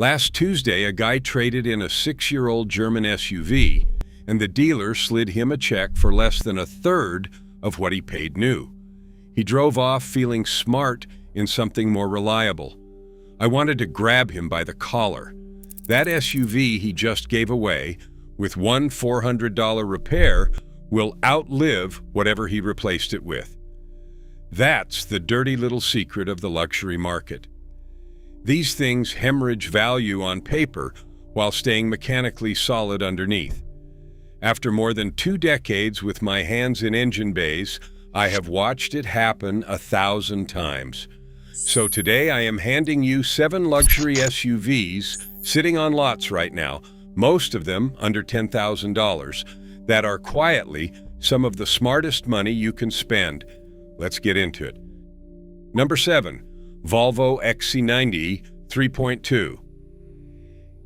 Last Tuesday, a guy traded in a 6-year-old German SUV, and the dealer slid him a check for less than a third of what he paid new. He drove off feeling smart in something more reliable. I wanted to grab him by the collar. That SUV he just gave away, with one $400 repair, will outlive whatever he replaced it with. That's the dirty little secret of the luxury market. These things hemorrhage value on paper while staying mechanically solid underneath. After more than 2 decades with my hands in engine bays, I have watched it happen 1,000 times. So today I am handing you 7 luxury SUVs sitting on lots right now, most of them under $10,000, that are quietly some of the smartest money you can spend. Let's get into it. Number 7. Volvo XC90 3.2.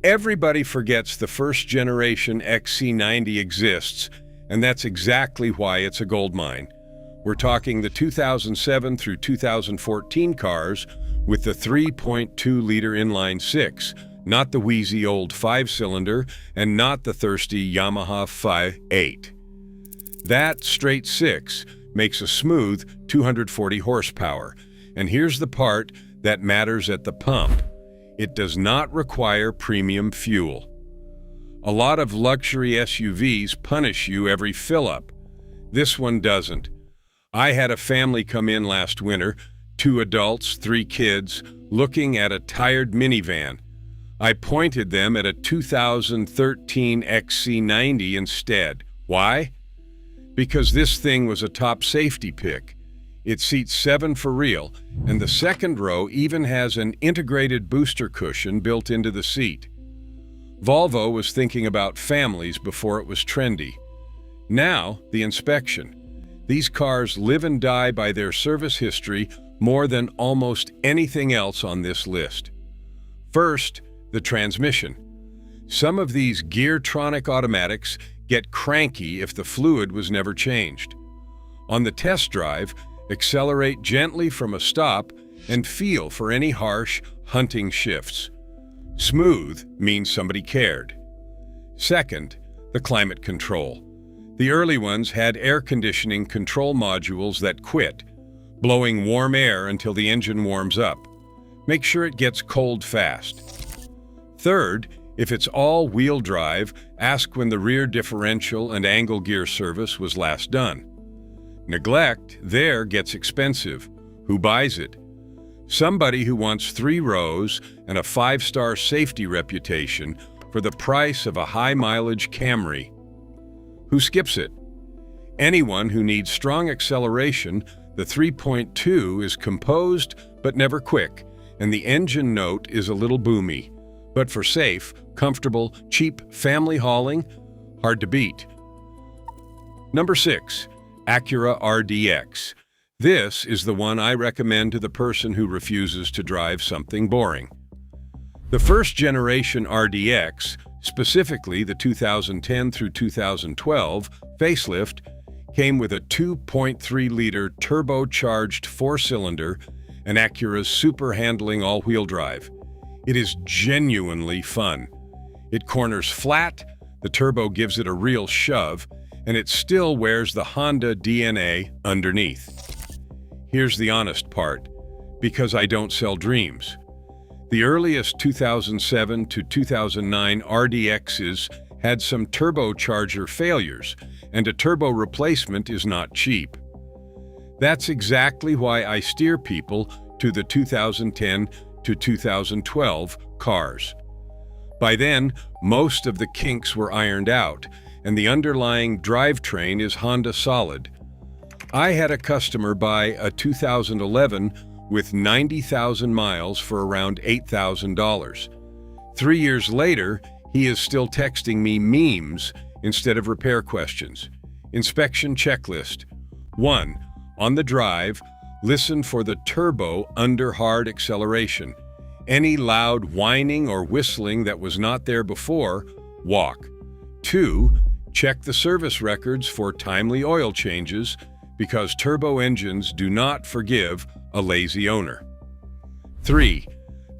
Everybody forgets the first-generation XC90 exists, and that's exactly why it's a gold mine. We're talking the 2007 through 2014 cars with the 3.2-liter inline-6, not the wheezy old 5-cylinder, and not the thirsty Yamaha 5.8. That straight 6 makes a smooth 240 horsepower. And here's the part that matters at the pump. It does not require premium fuel. A lot of luxury SUVs punish you every fill-up. This one doesn't. I had a family come in last winter, 2 adults, 3 kids, looking at a tired minivan. I pointed them at a 2013 XC90 instead. Why? Because this thing was a top safety pick. It seats 7 for real, and the second row even has an integrated booster cushion built into the seat. Volvo was thinking about families before it was trendy. Now, the inspection. These cars live and die by their service history more than almost anything else on this list. First, the transmission. Some of these Geartronic automatics get cranky if the fluid was never changed. On the test drive, accelerate gently from a stop and feel for any harsh, hunting shifts. Smooth means somebody cared. Second, the climate control. The early ones had air conditioning control modules that quit, blowing warm air until the engine warms up. Make sure it gets cold fast. Third, if it's all-wheel drive, ask when the rear differential and angle gear service was last done. Neglect there gets expensive. Who buys it? Somebody who wants 3 rows and a 5-star safety reputation for the price of a high-mileage Camry. Who skips it? Anyone who needs strong acceleration. The 3.2 is composed but never quick, and the engine note is a little boomy. But for safe, comfortable, cheap family hauling, hard to beat. Number 6. Acura RDX. This is the one I recommend to the person who refuses to drive something boring. The first-generation RDX, specifically the 2010 through 2012 facelift, came with a 2.3-liter turbocharged 4-cylinder and Acura's super-handling all-wheel drive. It is genuinely fun. It corners flat, the turbo gives it a real shove, and it still wears the Honda DNA underneath. Here's the honest part, because I don't sell dreams. The earliest 2007 to 2009 RDXs had some turbocharger failures, and a turbo replacement is not cheap. That's exactly why I steer people to the 2010 to 2012 cars. By then, most of the kinks were ironed out, and the underlying drivetrain is Honda solid. I had a customer buy a 2011 with 90,000 miles for around $8,000. 3 years later, he is still texting me memes instead of repair questions. Inspection checklist. 1. On the drive, listen for the turbo under hard acceleration. Any loud whining or whistling that was not there before, walk. 2. Check the service records for timely oil changes, because turbo engines do not forgive a lazy owner. 3.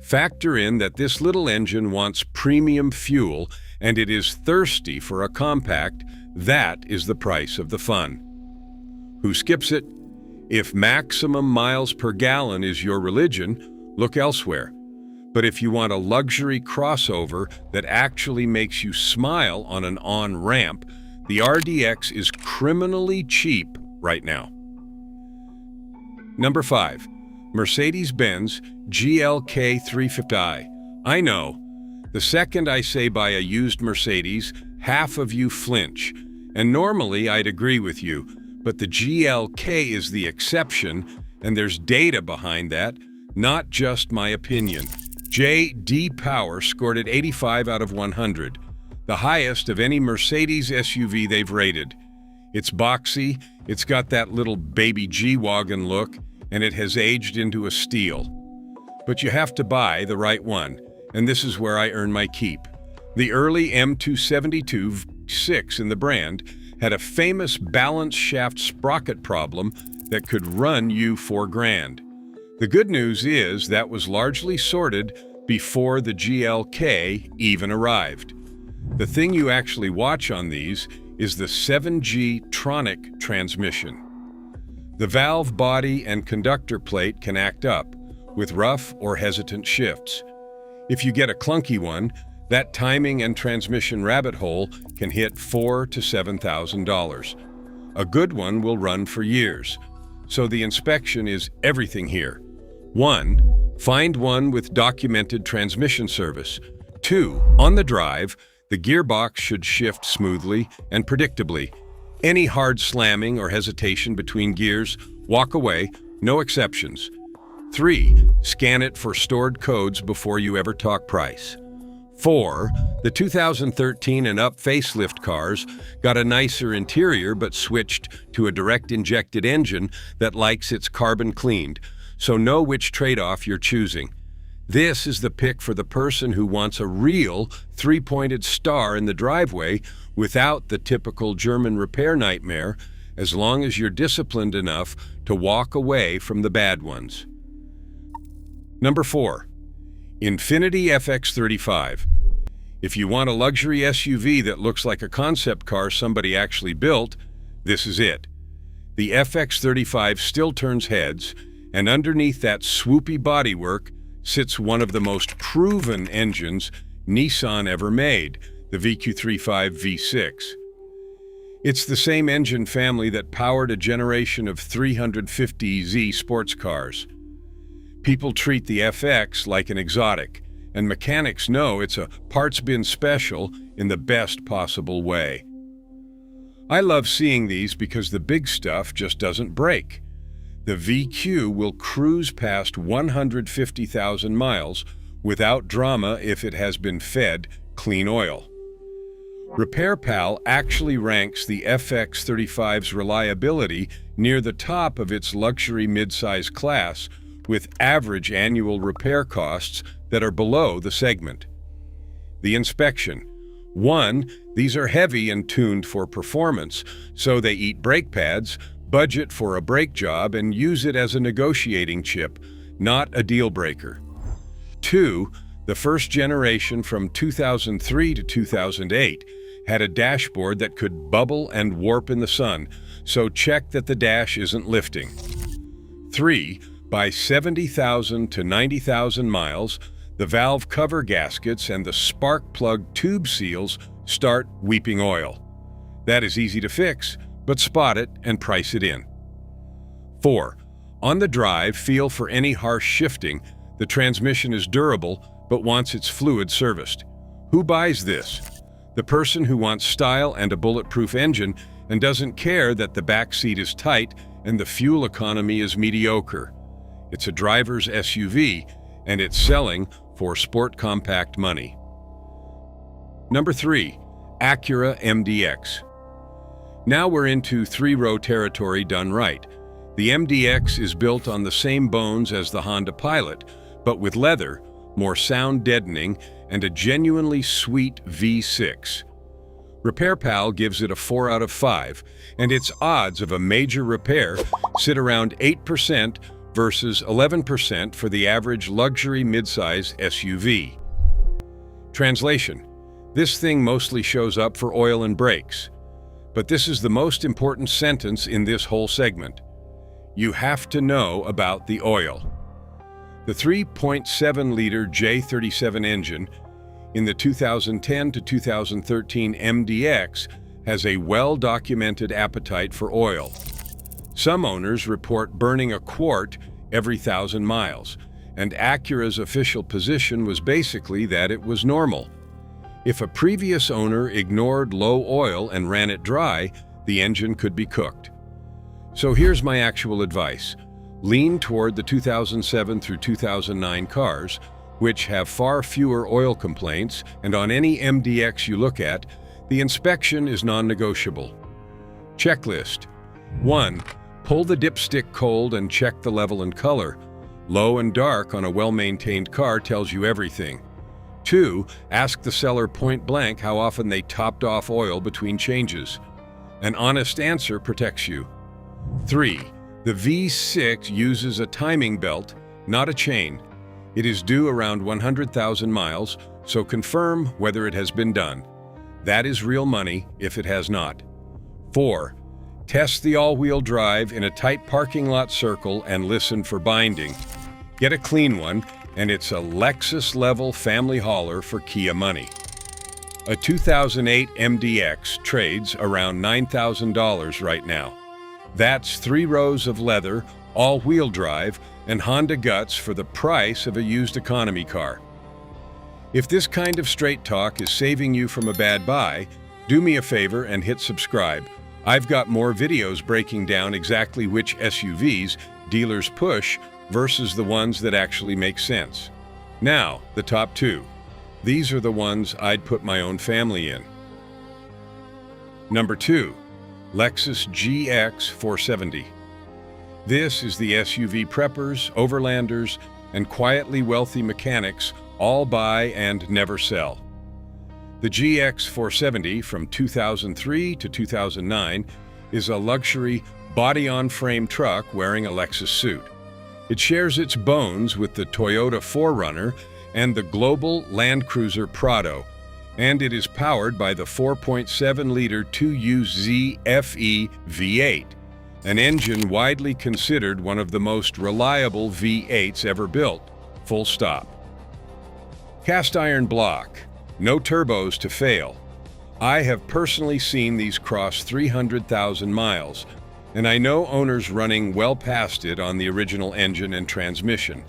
Factor in that this little engine wants premium fuel and it is thirsty for a compact. That is the price of the fun. Who skips it? If maximum miles per gallon is your religion, look elsewhere. But if you want a luxury crossover that actually makes you smile on an on-ramp, the RDX is criminally cheap right now. Number 5. Mercedes-Benz GLK 350i. I know. The second I say buy a used Mercedes, half of you flinch. And normally I'd agree with you, but the GLK is the exception, and there's data behind that, not just my opinion. J.D. Power scored it 85 out of 100, the highest of any Mercedes SUV they've rated. It's boxy, it's got that little baby G-Wagon look, and it has aged into a steal. But you have to buy the right one, and this is where I earn my keep. The early M272 V6 in the brand had a famous balance shaft sprocket problem that could run you $4,000. The good news is that was largely sorted before the GLK even arrived. The thing you actually watch on these is the 7G Tronic transmission. The valve body and conductor plate can act up with rough or hesitant shifts. If you get a clunky one, that timing and transmission rabbit hole can hit $4,000 to $7,000. A good one will run for years. So the inspection is everything here. 1. Find one with documented transmission service. 2. On the drive, the gearbox should shift smoothly and predictably. Any hard slamming or hesitation between gears, walk away, no exceptions. 3. Scan it for stored codes before you ever talk price. 4. The 2013 and up facelift cars got a nicer interior but switched to a direct injected engine that likes its carbon cleaned, so know which trade-off you're choosing. This is the pick for the person who wants a real three-pointed star in the driveway without the typical German repair nightmare, as long as you're disciplined enough to walk away from the bad ones. Number 4. Infiniti FX35. If you want a luxury SUV that looks like a concept car somebody actually built, this is it. The FX35 still turns heads, and underneath that swoopy bodywork sits one of the most proven engines Nissan ever made, the VQ35 V6. It's the same engine family that powered a generation of 350Z sports cars. People treat the FX like an exotic, and mechanics know it's a parts bin special in the best possible way. I love seeing these because the big stuff just doesn't break. The VQ will cruise past 150,000 miles without drama if it has been fed clean oil. RepairPal actually ranks the FX35's reliability near the top of its luxury midsize class, with average annual repair costs that are below the segment. The inspection. 1. These are heavy and tuned for performance, so they eat brake pads, budget for a brake job, and use it as a negotiating chip, not a deal breaker. 2. The first generation from 2003 to 2008 had a dashboard that could bubble and warp in the sun, so check that the dash isn't lifting. 3. By 70,000 to 90,000 miles, the valve cover gaskets and the spark plug tube seals start weeping oil. That is easy to fix, but spot it and price it in. 4. On the drive, feel for any harsh shifting. The transmission is durable, but wants its fluid serviced. Who buys this? The person who wants style and a bulletproof engine and doesn't care that the back seat is tight and the fuel economy is mediocre. It's a driver's SUV, and it's selling for sport compact money. Number 3. Acura MDX. Now we're into three-row territory done right. The MDX is built on the same bones as the Honda Pilot, but with leather, more sound deadening, and a genuinely sweet V6. RepairPal gives it a 4 out of 5, and its odds of a major repair sit around 8%, versus 11% for the average luxury midsize SUV. Translation: this thing mostly shows up for oil and brakes. But this is the most important sentence in this whole segment. You have to know about the oil. The 3.7-liter J37 engine in the 2010 to 2013 MDX has a well-documented appetite for oil. Some owners report burning a quart every 1,000 miles, and Acura's official position was basically that it was normal. If a previous owner ignored low oil and ran it dry, the engine could be cooked. So here's my actual advice. Lean toward the 2007 through 2009 cars, which have far fewer oil complaints, and on any MDX you look at, the inspection is non-negotiable. Checklist. 1. Pull the dipstick cold and check the level and color. Low and dark on a well-maintained car tells you everything. 2. Ask the seller point blank how often they topped off oil between changes. An honest answer protects you. 3. The V6 uses a timing belt, not a chain. It is due around 100,000 miles, so confirm whether it has been done. That is real money if it has not. 4. Test the all-wheel drive in a tight parking lot circle and listen for binding. Get a clean one, and it's a Lexus-level family hauler for Kia money. A 2008 MDX trades around $9,000 right now. That's 3 rows of leather, all-wheel drive, and Honda guts for the price of a used economy car. If this kind of straight talk is saving you from a bad buy, do me a favor and hit subscribe. I've got more videos breaking down exactly which SUVs dealers push versus the ones that actually make sense. Now, the top 2. These are the ones I'd put my own family in. Number 2. Lexus GX 470. This is the SUV preppers, overlanders, and quietly wealthy mechanics all buy and never sell. The GX 470 from 2003 to 2009 is a luxury body-on-frame truck wearing a Lexus suit. It shares its bones with the Toyota 4Runner and the global Land Cruiser Prado, and it is powered by the 4.7-liter 2UZ FE V8, an engine widely considered one of the most reliable V8s ever built, full stop. Cast iron block, no turbos to fail. I have personally seen these cross 300,000 miles, and I know owners running well past it on the original engine and transmission.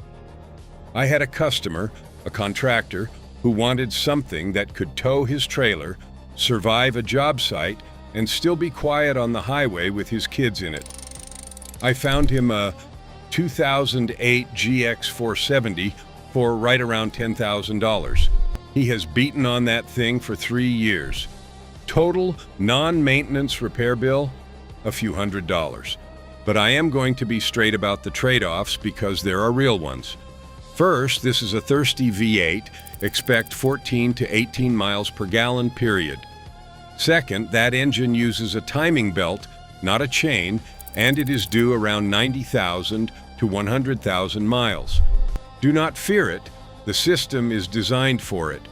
I had a customer, a contractor, who wanted something that could tow his trailer, survive a job site, and still be quiet on the highway with his kids in it. I found him a 2008 GX 470 for right around $10,000. He has beaten on that thing for 3 years. Total non-maintenance repair bill, a few $100s. But I am going to be straight about the trade-offs because there are real ones. First, this is a thirsty V8, expect 14 to 18 miles per gallon, period. Second, that engine uses a timing belt, not a chain, and it is due around 90,000 to 100,000 miles. Do not fear it, the system is designed for it.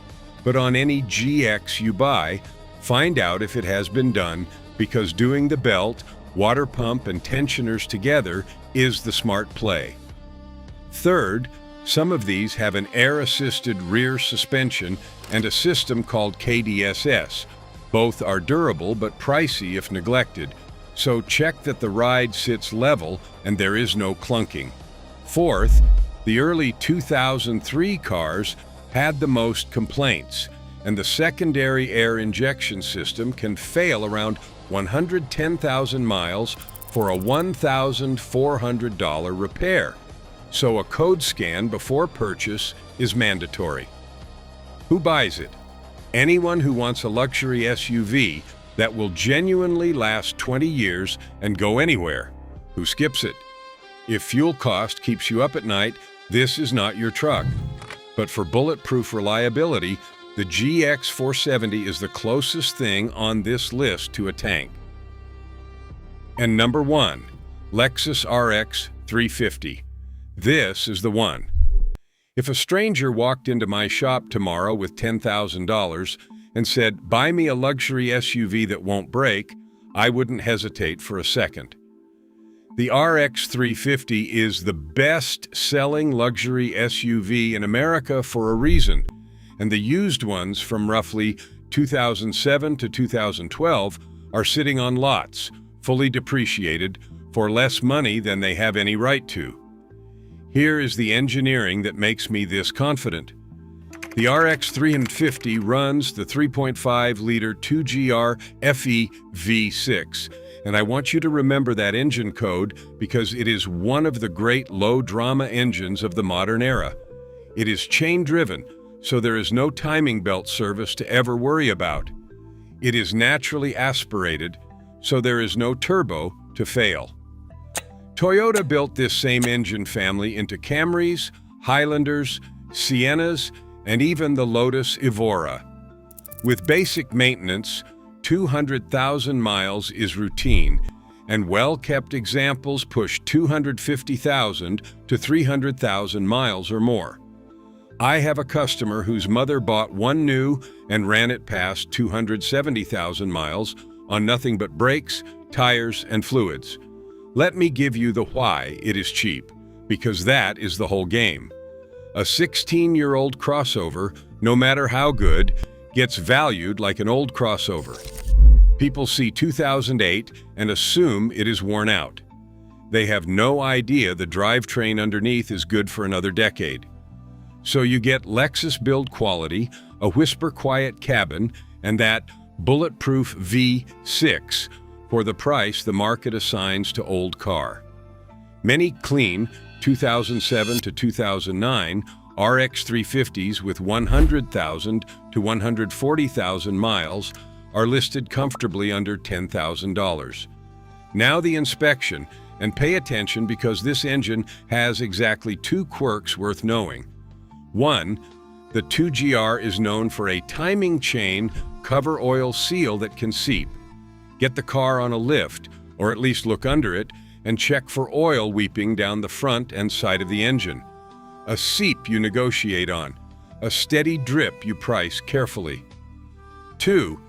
But on any GX you buy, find out if it has been done, because doing the belt, water pump, and tensioners together is the smart play. Third, some of these have an air-assisted rear suspension and a system called KDSS. Both are durable but pricey if neglected, so check that the ride sits level and there is no clunking. Fourth, the early 2003 cars had the most complaints, and the secondary air injection system can fail around 110,000 miles for a $1,400 repair. So a code scan before purchase is mandatory. Who buys it? Anyone who wants a luxury SUV that will genuinely last 20 years and go anywhere. Who skips it? If fuel cost keeps you up at night, this is not your truck. But for bulletproof reliability, the GX 470 is the closest thing on this list to a tank. And number 1, Lexus RX 350. This is the one. If a stranger walked into my shop tomorrow with $10,000 and said, "Buy me a luxury SUV that won't break," I wouldn't hesitate for a second. The RX 350 is the best-selling luxury SUV in America for a reason, and the used ones from roughly 2007 to 2012 are sitting on lots, fully depreciated, for less money than they have any right to. Here is the engineering that makes me this confident. The RX 350 runs the 3.5-liter 2GR FE V6, and I want you to remember that engine code because it is one of the great low-drama engines of the modern era. It is chain-driven, so there is no timing belt service to ever worry about. It is naturally aspirated, so there is no turbo to fail. Toyota built this same engine family into Camrys, Highlanders, Siennas, and even the Lotus Evora. With basic maintenance, 200,000 miles is routine, and well-kept examples push 250,000 to 300,000 miles or more. I have a customer whose mother bought one new and ran it past 270,000 miles on nothing but brakes, tires, and fluids. Let me give you the why it is cheap, because that is the whole game. A 16-year-old crossover, no matter how good, gets valued like an old crossover. People see 2008 and assume it is worn out. They have no idea the drivetrain underneath is good for another decade. So you get Lexus build quality, a whisper-quiet cabin, and that bulletproof V6 for the price the market assigns to old car. Many clean 2007 to 2009 RX 350s with 100,000 to 140,000 miles are listed comfortably under $10,000. Now the inspection, and pay attention because this engine has exactly two quirks worth knowing. One, the 2GR is known for a timing chain cover oil seal that can seep. Get the car on a lift, or at least look under it, and check for oil weeping down the front and side of the engine. A seep you negotiate on, a steady drip you price carefully. 2.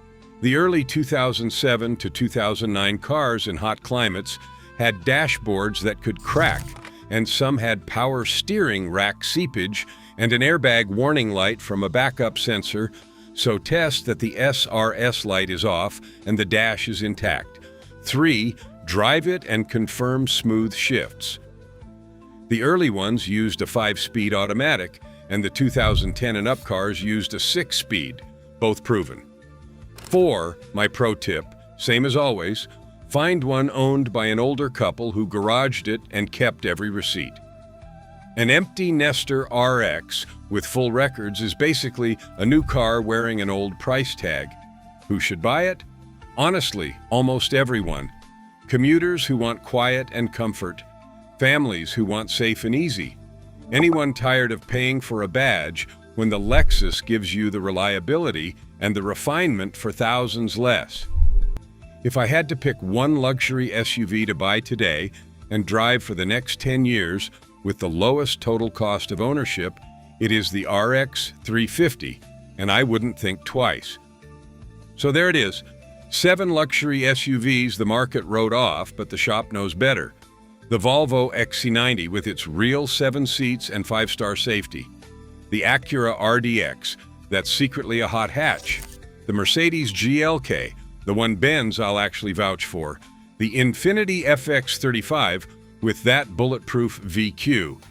The early 2007 to 2009 cars in hot climates had dashboards that could crack, and some had power steering rack seepage and an airbag warning light from a backup sensor, so test that the SRS light is off and the dash is intact. 3. Drive it and confirm smooth shifts. The early ones used a 5-speed automatic, and the 2010 and up cars used a 6-speed, both proven. 4. My pro tip, same as always, find one owned by an older couple who garaged it and kept every receipt. An empty nester RX with full records is basically a new car wearing an old price tag. Who should buy it? Honestly, almost everyone. Commuters who want quiet and comfort. Families who want safe and easy. Anyone tired of paying for a badge when the Lexus gives you the reliability and the refinement for thousands less. If I had to pick one luxury SUV to buy today and drive for the next 10 years with the lowest total cost of ownership, it is the RX 350, and I wouldn't think twice. So there it is, 7 luxury SUVs the market wrote off, but the shop knows better. The Volvo XC90 with its real 7 seats and 5-star safety. The Acura RDX, that's secretly a hot hatch. The Mercedes GLK, the one Benz I'll actually vouch for. The Infiniti FX35 with that bulletproof VQ.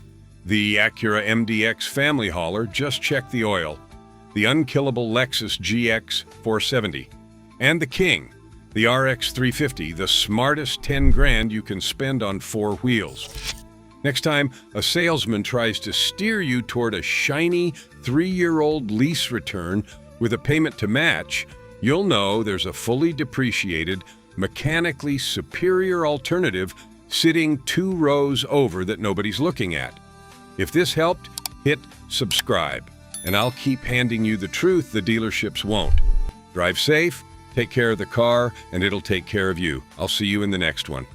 The Acura MDX family hauler, just check the oil. The unkillable Lexus GX 470. And the King, the RX 350, the smartest 10 grand you can spend on 4 wheels. Next time a salesman tries to steer you toward a shiny 3-year-old lease return with a payment to match, you'll know there's a fully depreciated, mechanically superior alternative sitting 2 rows over that nobody's looking at. If this helped, hit subscribe, and I'll keep handing you the truth the dealerships won't. Drive safe, take care of the car, and it'll take care of you. I'll see you in the next one.